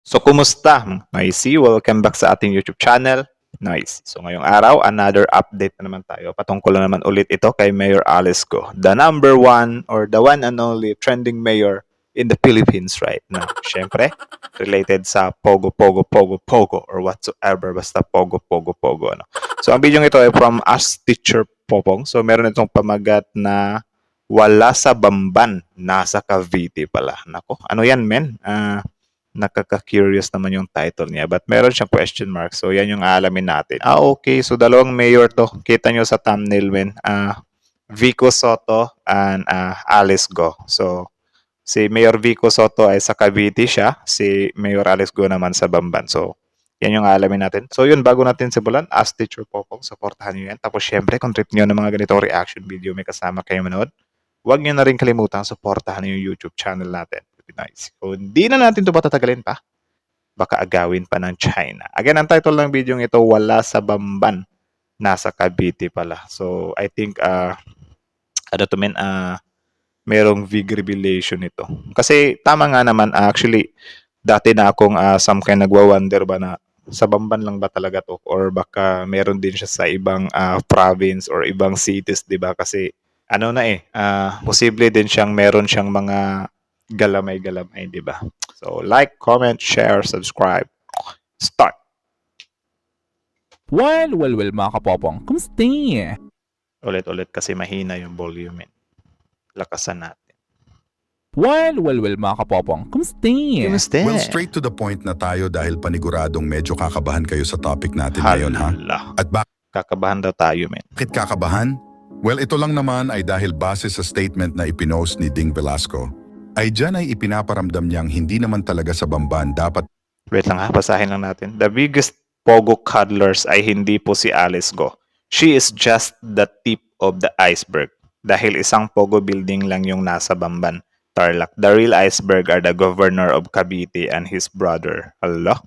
So, kumusta? Noisy, welcome back sa ating YouTube channel. Nice. So, ngayong araw, another update na naman tayo. Patungkol na naman ulit ito kay Mayor Alice Go, the number one or the one and only trending mayor in the Philippines right now. Siyempre, related sa Pogo, Pogo, Pogo, Pogo or whatsoever. Basta Pogo, Pogo, Pogo. Ano. So, ang video ito ay from Us Teacher Popong. So, meron itong pamagat na wala sa Bamban, nasa Cavite pala. Nako, ano yan, men? Nakaka-curious naman yung title niya. But meron siyang question mark. So, yan yung aalamin natin. Okay. So, dalawang mayor to. Kita nyo sa thumbnail, men. Vico Soto and Alice Go. So, si Mayor Vico Soto ay sa Cavite siya. Si Mayor Alice Go naman sa Bamban. So, yan yung aalamin natin. So, yun, bago natin simulan, Ask Teacher Popong, supportahan nyo yan. Tapos, syempre, kung trip nyo ng mga ganitong reaction video, may kasama kayo manood, huwag nyo na rin kalimutang supportahan yung YouTube channel natin. Nice. So, hindi na natin ito patatagalin pa. Baka agawin pa ng China. Again, ang title ng video ito, wala sa Bamban. Nasa Cavite pala. So, I think, merong big revelation ito. Kasi, tama nga naman, actually, dati na akong some kind nagwa-wonder ba na sa Bamban lang ba talaga to? Or baka meron din siya sa ibang province or ibang cities, di ba? Kasi, posible din siyang meron siyang mga galamay-galamay, di ba? So, like, comment, share, subscribe. Start! Well, mga kapopong. Kumusta? Ulit-ulit kasi mahina yung volume. Lakasan natin. Well, mga kapopong. Kumusta? Well, straight to the point na tayo dahil paniguradong medyo kakabahan kayo sa topic natin ngayon, ha? At Kakabahan daw tayo, men. bakit kakabahan? Well, ito lang naman ay dahil base sa statement na ipinost ni Ding Velasco, ay dyan ay ipinaparamdam niyang hindi naman talaga sa Bamban dapat. Wait lang ha, basahin lang natin. The biggest Pogo cuddlers ay hindi po si Alice Go. She is just the tip of the iceberg. Dahil isang Pogo building lang yung nasa Bamban, Tarlac. The real iceberg are the governor of Cavite and his brother. Allah?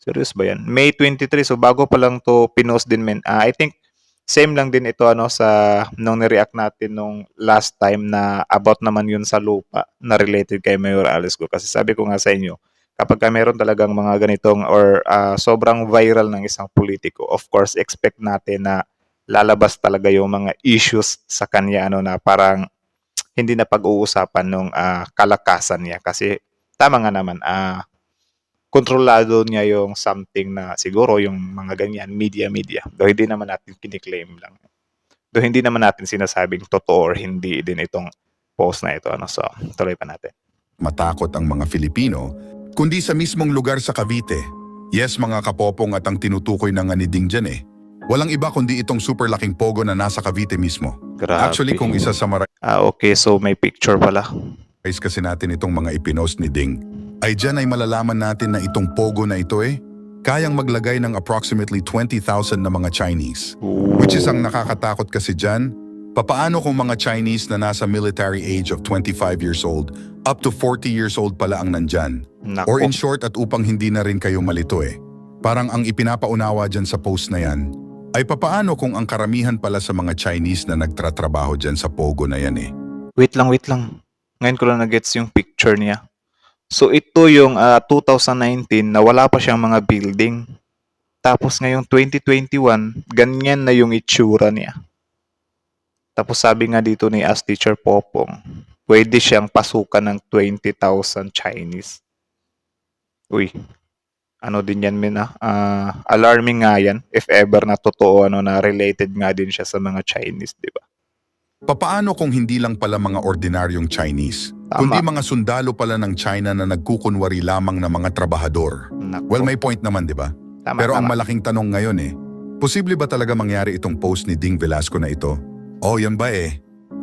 Serious ba yan? May 23, so bago pa lang to pinost din, men. I think same lang din ito sa nung ni-react natin nung last time na about naman yun sa lupa na related kay Mayor Alice Go. Kasi sabi ko nga sa inyo, kapag meron talagang mga ganitong or sobrang viral ng isang politiko, of course, expect natin na lalabas talaga yung mga issues sa kanya na parang hindi na pag-uusapan nung kalakasan niya. Kasi tama nga naman, kontrolado niya yung something na siguro yung mga ganyan, media. Though hindi naman natin kiniklaim lang. Though hindi naman natin sinasabing totoo or hindi din itong post na ito. So, tuloy pa natin. Matakot ang mga Filipino, kundi sa mismong lugar sa Cavite. Yes, mga kapopong, at ang tinutukoy ng ni Ding dyan walang iba kundi itong super laking Pogo na nasa Cavite mismo. Grabe. Actually, kung isa sa okay, so may picture pala. kasi natin itong mga ipinost ni Ding, ay dyan ay malalaman natin na itong Pogo na ito kayang maglagay ng approximately 20,000 na mga Chinese. Which is ang nakakatakot kasi dyan, papaano kung mga Chinese na nasa military age of 25 years old up to 40 years old pala ang nandyan? Nako. Or in short, at upang hindi na rin kayo malito parang ang ipinapaunawa dyan sa post na yan, ay papaano kung ang karamihan pala sa mga Chinese na nagtratrabaho dyan sa Pogo na yan Wait lang. Ngayon ko lang na-gets yung picture niya. So ito yung 2019 na wala pa siyang mga building. Tapos ngayong 2021, ganyan na yung itsura niya. Tapos sabi nga dito ni As Teacher Popong, pwede siyang pasukan ng 20,000 Chinese. Uy, ano din yan, men, alarming nga yan if ever na totoo na related nga din siya sa mga Chinese, di ba? Papaano kung hindi lang pala mga ordinaryong Chinese, kundi mga sundalo pala ng China na nagkukunwari lamang na mga trabahador? Nako. Well, may point naman, di ba? Pero ang malaking tanong ngayon posible ba talaga mangyari itong post ni Ding Velasco na ito? Oh, yan ba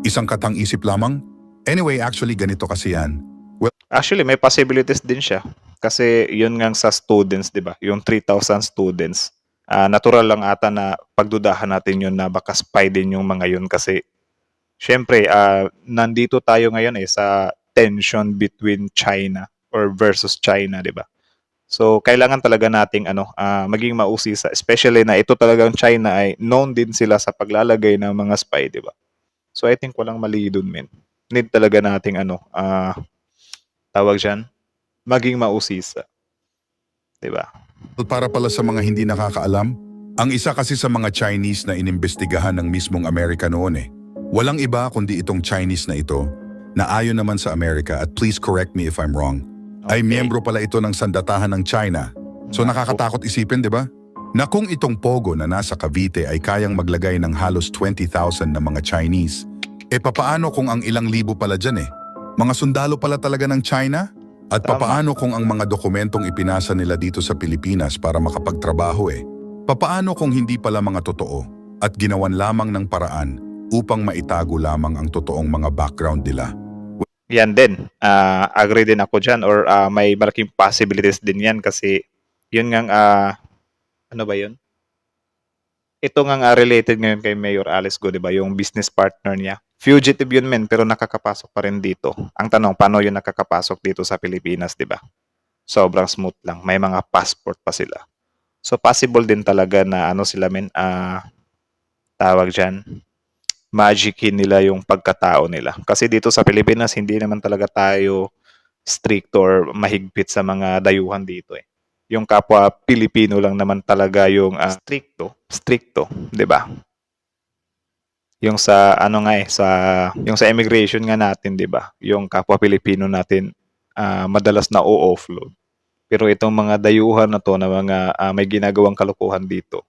isang katang isip lamang? Anyway, actually ganito kasi yan. Well, actually, may possibilities din siya. Kasi yun nga sa students, di ba? Yung 3,000 students. Natural lang ata na pagdudahan natin yun na baka spy din yung mga yun kasi syempre, nandito tayo ngayon sa tension between China or versus China, di ba? So, kailangan talaga nating maging mausisa, especially na ito talagang China ay known din sila sa paglalagay ng mga spy, di ba? So, I think walang mali dun, men. Need talaga nating tawag dyan, maging mausisa. 'di ba? Para pala sa mga hindi nakakaalam, ang isa kasi sa mga Chinese na inimbestigahan ng mismong Amerika noon walang iba kundi itong Chinese na ito na ayon naman sa Amerika at please correct me if I'm wrong, ay Okay. miyembro pala ito ng sandatahan ng China. So nakakatakot isipin, di ba? Na kung itong Pogo na nasa Cavite ay kayang maglagay ng halos 20,000 na mga Chinese, papaano kung ang ilang libo pala dyan Mga sundalo pala talaga ng China? At Tama. papaano kung ang mga dokumentong ipinasa nila dito sa Pilipinas para makapagtrabaho Papaano kung hindi pala mga totoo at ginawan lamang ng paraan upang maitago lamang ang totoong mga background nila? Yan din. Agree din ako dyan or may malaking possibilities din yan kasi yun nga ano ba yun? Ito nga related ngayon kay Mayor Alice Go, di ba? Yung business partner niya. Fugitive yun men, pero nakakapasok pa rin dito. Ang tanong, paano yun nakakapasok dito sa Pilipinas, di ba? Sobrang smooth lang. May mga passport pa sila. So possible din talaga na ano sila men, tawag dyan, magicin nila yung pagkatao nila. Kasi dito sa Pilipinas, hindi naman talaga tayo strict or mahigpit sa mga dayuhan dito Yung kapwa Pilipino lang naman talaga yung stricto, 'di ba? Yung sa ano nga yung sa immigration nga natin, 'di ba? Yung kapwa Pilipino natin madalas na o-offload. Pero itong mga dayuhan na to na mga may ginagawang kalokohan dito,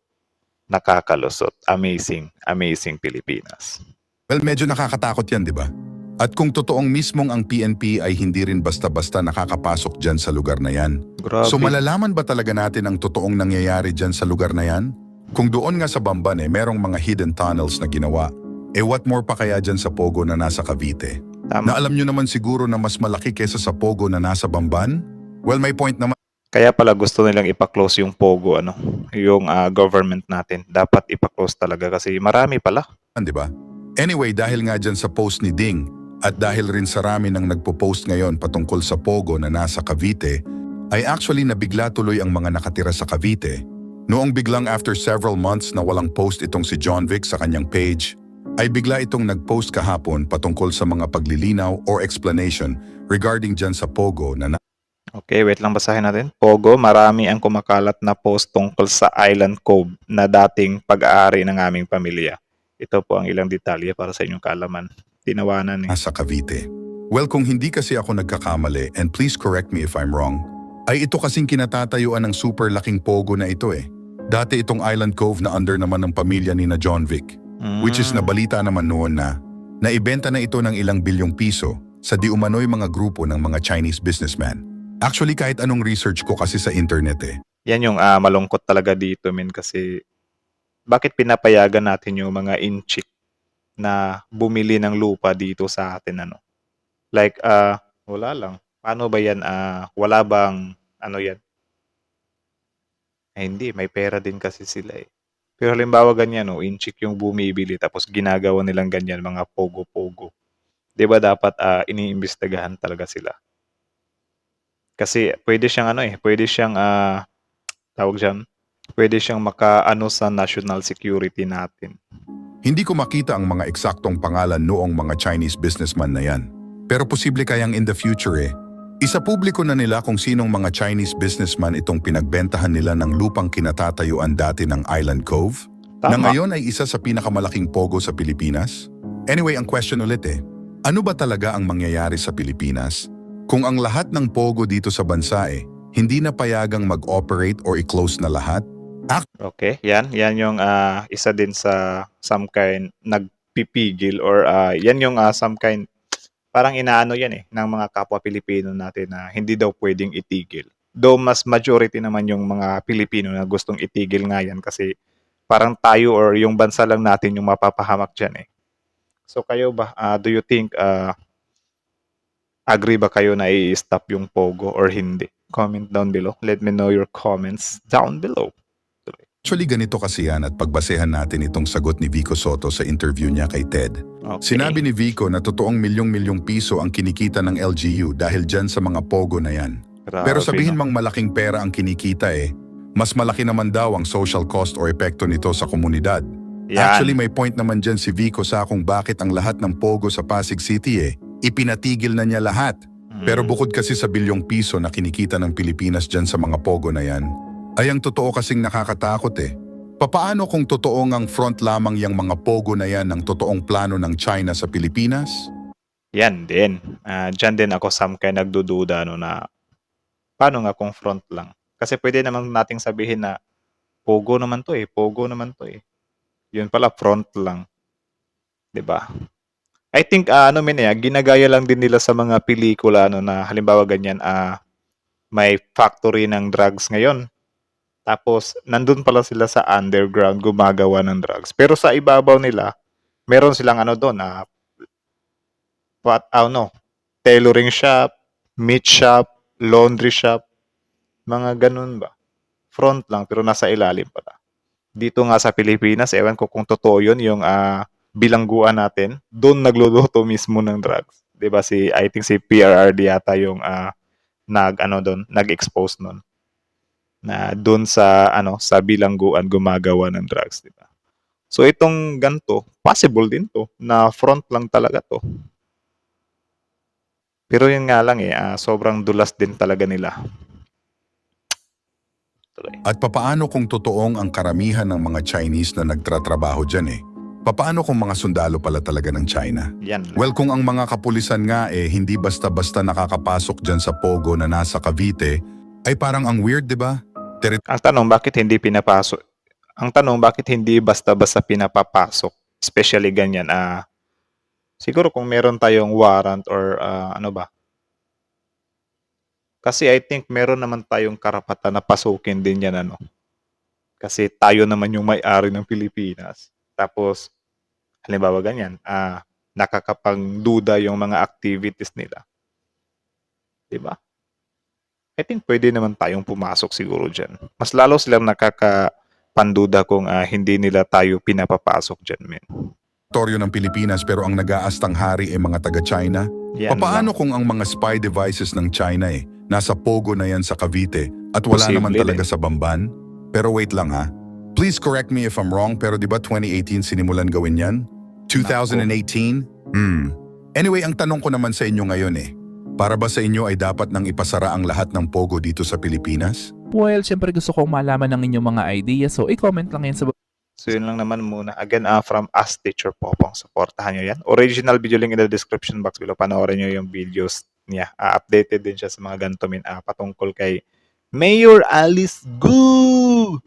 nakakalusot. Amazing Pilipinas. Well, medyo nakakatakot yan, di ba? At kung totoong mismong ang PNP ay hindi rin basta-basta nakakapasok dyan sa lugar na yan, Grabe. so malalaman ba talaga natin ang totoong nangyayari dyan sa lugar na yan? Kung doon nga sa Bamban merong mga hidden tunnels na ginawa, what more pa kaya dyan sa Pogo na nasa Cavite? Tama. Na alam nyo naman siguro na mas malaki kesa sa Pogo na nasa Bamban? Well, may point naman Kaya pala gusto nilang ipa-close yung Pogo, yung government natin. Dapat ipa-close talaga kasi marami pala. di ba? Anyway, dahil nga dyan sa post ni Ding, at dahil rin sa rami ng nagpo-post ngayon patungkol sa Pogo na nasa Cavite, ay actually nabigla tuloy ang mga nakatira sa Cavite. Noong biglang after several months na walang post itong si John Vic sa kanyang page, ay bigla itong nag-post kahapon patungkol sa mga paglilinaw or explanation regarding dyan sa Pogo na Okay, wait lang basahin natin. Pogo, marami ang kumakalat na post tungkol sa Island Cove na dating pag-aari ng aming pamilya. Ito po ang ilang detalye para sa inyong kaalaman. Tinawanan nasa Cavite. Well, kung hindi kasi ako nagkakamali, and please correct me if I'm wrong, ay ito kasing kinatatayuan ng super laking Pogo na ito Dati itong Island Cove na under naman ng pamilya ni na John Vic, which is nabalita naman noon na naibenta na ito ng ilang bilyong piso sa di umano'y mga grupo ng mga Chinese businessman. Actually, kahit anong research ko kasi sa internet Yan yung malungkot talaga dito, men, kasi bakit pinapayagan natin yung mga inchik na bumili ng lupa dito sa atin, Like, wala lang. Paano ba yan? Wala bang, yan? Ay, hindi, may pera din kasi sila Pero halimbawa ganyan, inchik yung bumibili tapos ginagawa nilang ganyan, mga pogo-pogo. Di ba dapat iniimbestigahan talaga sila? Kasi pwede siyang pwede siyang tawag diyan, pwede siyang makaano sa national security natin. Hindi ko makita ang mga eksaktong pangalan noong mga Chinese businessman na yan. Pero posible kayang in the future isa-publiko na nila kung sinong mga Chinese businessman itong pinagbentahan nila ng lupang kinatatayuan dati ng Island Cove, na Tama. ngayon ay isa sa pinakamalaking Pogo sa Pilipinas. Anyway, ang question ulit ano ba talaga ang mangyayari sa Pilipinas kung ang lahat ng Pogo dito sa bansa hindi na payagang mag-operate or i-close na lahat? Okay, yan yung isa din sa some kind nagpipigil or yan yung some kind parang inaano yan ng mga kapwa Pilipino natin na hindi daw pwedeng itigil. Though mas majority naman yung mga Pilipino na gustong itigil nga yan kasi parang tayo or yung bansa lang natin yung mapapahamak dyan So kayo ba, do you think agree ba kayo na i-stop yung Pogo or hindi? Comment down below. Let me know your comments down below. Actually, ganito kasi yan at pagbasehan natin itong sagot ni Vico Soto sa interview niya kay Ted. Okay. Sinabi ni Vico na totoong milyong-milyong piso ang kinikita ng LGU dahil dyan sa mga Pogo na yan. Grabe, Pero sabihin no? mang malaking pera ang kinikita mas malaki naman daw ang social cost o epekto nito sa komunidad. Yan. Actually, may point naman dyan si Vico sa kung bakit ang lahat ng Pogo sa Pasig City ipinatigil na niya lahat. Pero bukod kasi sa bilyong piso na kinikita ng Pilipinas dyan sa mga pogo na yan, ay ang totoo kasing nakakatakot eh. Papaano kung totoo ngang front lamang yung mga pogo na yan ng totoong plano ng China sa Pilipinas? Yan din. Diyan din ako kaya nagdududa no, na paano nga kung front lang. Kasi pwede naman nating sabihin na pogo naman to eh, pogo naman to eh. Yun pala front lang, 'di ba? I think ginagaya lang din nila sa mga pelikula no na halimbawa ganyan may factory ng drugs ngayon. Tapos nandun pala sila sa underground gumagawa ng drugs. Pero sa ibabaw nila, meron silang doon tailoring shop, meat shop, laundry shop, mga ganun ba. Front lang pero nasa ilalim pala. Dito nga sa Pilipinas, ewan ko kung totoo yun, yung bilangguan natin, doon nagluluto mismo ng drugs. 'Di ba I think si PRRD yata yung nag-expose nun. Na doon sa bilangguan gumagawa ng drugs, 'di ba? So itong ganto, possible din to na front lang talaga to. Pero yun nga lang sobrang dulas din talaga nila. Tuloy. At papaano kung totoong ang karamihan ng mga Chinese na nagtratrabaho dyan eh? Papaano kung mga sundalo pala talaga ng China? Yan lang. Well, kung ang mga kapulisan nga hindi basta-basta nakakapasok dyan sa Pogo na nasa Cavite, ay parang ang weird, di ba? Ang tanong, bakit hindi pinapasok? Ang tanong, bakit hindi basta-basta pinapapasok? Especially ganyan, siguro kung meron tayong warrant or Kasi I think meron naman tayong karapatan na pasukin din yan, Kasi tayo naman yung may-ari ng Pilipinas. Tapos, halimbawa ganyan, nakakapangduda yung mga activities nila. Diba? I think pwede naman tayong pumasok siguro dyan. Mas lalo silang nakakapanduda kung hindi nila tayo pinapapasok dyan, men. Teritoryo ng Pilipinas pero ang nag-aastang hari ay mga taga-China? Yan Papaano lang. kung ang mga spy devices ng China nasa Pogo na yan sa Cavite at wala Posible naman talaga din. sa Bamban? Pero wait lang ha. Please correct me if I'm wrong pero di ba 2018 sinimulan gawin yan? 2018? Anyway, ang tanong ko naman sa inyo ngayon para ba sa inyo ay dapat nang ipasara ang lahat ng Pogo dito sa Pilipinas? Well, syempre gusto kong malaman ng inyong mga ideas, so i-comment lang yan sa So yun lang naman muna. Again, from us, Teacher Popong. Supportahan nyo yan. Original video link in the description box below. Panoorin nyo yung videos niya. Updated din siya sa mga ganito patungkol kay Mayor Alice Gu!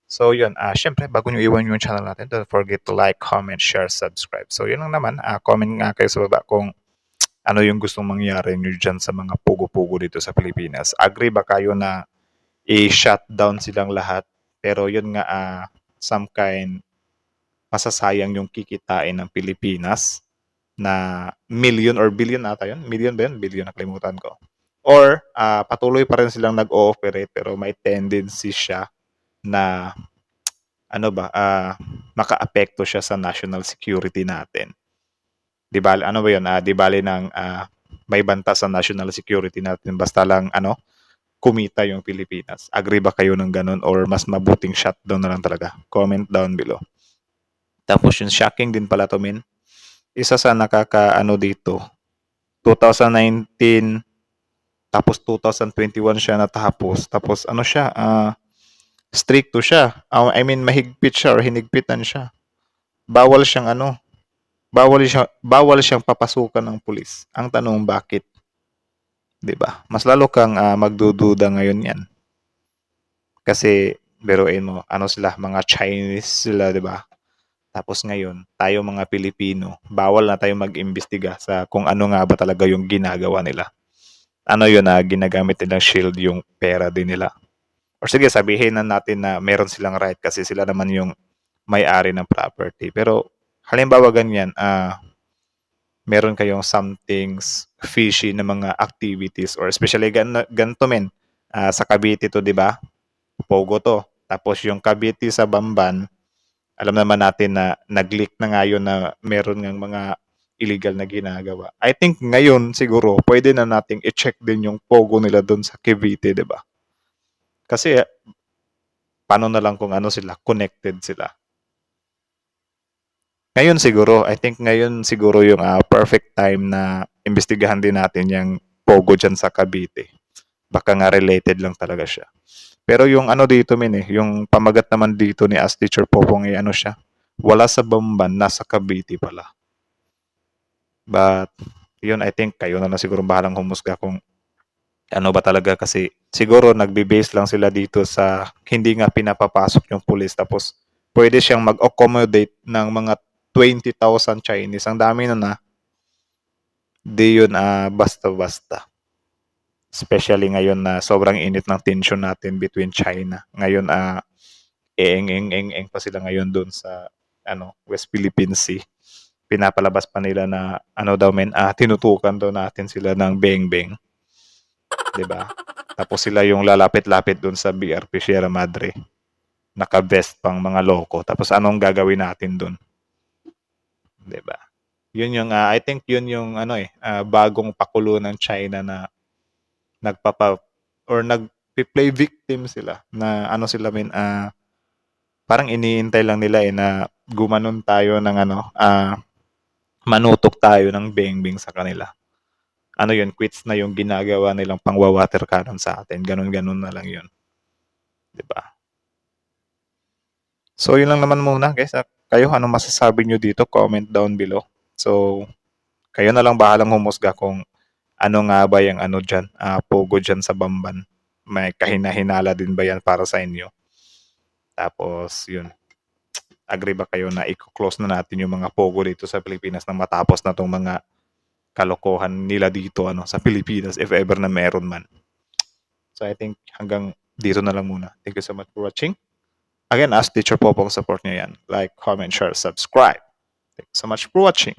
So yun, syempre, bago nyo iwan yung channel natin, don't forget to like, comment, share, subscribe. So yun lang naman. Comment nga kayo sa baba kung ano yung gustong mangyari nyo dyan sa mga pugo-pugo dito sa Pilipinas. Agree ba kayo na i-shutdown silang lahat? Pero yun nga, some kind masasayang yung kikitain ng Pilipinas na million or billion ata yun. Million ba yun? Billion, nakalimutan ko. Or patuloy pa rin silang nag-ooperate pero may tendency siya na maka-apekto siya sa national security natin. Di bali, ano ba yun? Di bali ng may banta sa national security natin basta lang kumita yung Pilipinas. Agree ba kayo ng ganun or mas mabuting shutdown na lang talaga? Comment down below. Tapos yung shocking din pala to, min. Isa sa dito, 2019 tapos 2021 siya natapos. Tapos stricto siya. I mean mahigpit siya or hinigpitan siya. Bawal siyang bawal siyang papasukan ng pulis. Ang tanong bakit? 'Di ba? Mas lalo kang magdududa ngayon 'yan. Kasi biruin mo, sila, mga Chinese sila, 'di ba? Tapos ngayon, tayo mga Pilipino, bawal na tayo mag-imbestiga sa kung ano nga ba talaga yung ginagawa nila. Ginagamit nilang shield yung pera din nila. Or sige, sabihin na natin na meron silang right kasi sila naman yung may-ari ng property. Pero halimbawa ganyan, meron kayong somethings fishy na mga activities or especially ganito men sa Cavite to, 'di ba? Pogo to. Tapos yung Cavite sa Bamban, alam naman natin na nag-leak na ngayon na meron ng mga illegal na ginagawa. I think ngayon siguro pwede na nating i-check din yung Pogo nila doon sa Cavite, 'di ba? Kasi paano na lang kung sila, connected sila. Ngayon siguro, I think ngayon siguro yung perfect time na imbestigahan din natin yung pogo dyan sa Cavite. Baka nga related lang talaga siya. Pero yung ano dito yung pamagat naman dito ni As Teacher Popong ano siya, wala sa Bamban, nasa Cavite pala. But, yun I think kayo na siguro bahalang humusga kung ano ba talaga kasi siguro nagbe-base lang sila dito sa hindi nga pinapapasok yung pulis tapos pwede siyang mag-accommodate ng mga 20,000 Chinese. Ang dami na. Di yun basta-basta. Especially ngayon na sobrang init ng tension natin between China. Ngayon eng pa sila ngayon doon sa West Philippine Sea. Pinapalabas pa nila na tinutukan daw natin sila ng beng-beng. 'Di ba? Tapos sila yung lalapit-lapit doon sa BRP Sierra Madre. Naka-vest pang mga loko. Tapos anong gagawin natin doon? 'Di ba? Yun yung I think yun yung bagong pakulo ng China na nagpi-play victim sila na parang iniintay lang nila na gumanon tayo ng manutok tayo ng beng-beng sa kanila. Quits na yung ginagawa nilang pangwa-water cannon sa atin. Ganun-ganun na lang yun. 'Di ba? So, yun lang naman muna, guys. Kayo, anong masasabi nyo dito? Comment down below. So, kayo na lang bahalang humusga kung ano nga ba yung dyan, pogo dyan sa Bamban. May kahina-hinala din ba yan para sa inyo? Tapos, yun. Agree ba kayo na i-close na natin yung mga pogo dito sa Pilipinas na matapos na tong mga kalokohan nila dito sa Pilipinas if ever na meron man. So I think hanggang dito na lang muna. Thank you so much for watching. Again, As Teacher Popong, support nyo yan. Like, comment, share, subscribe. Thank you so much for watching.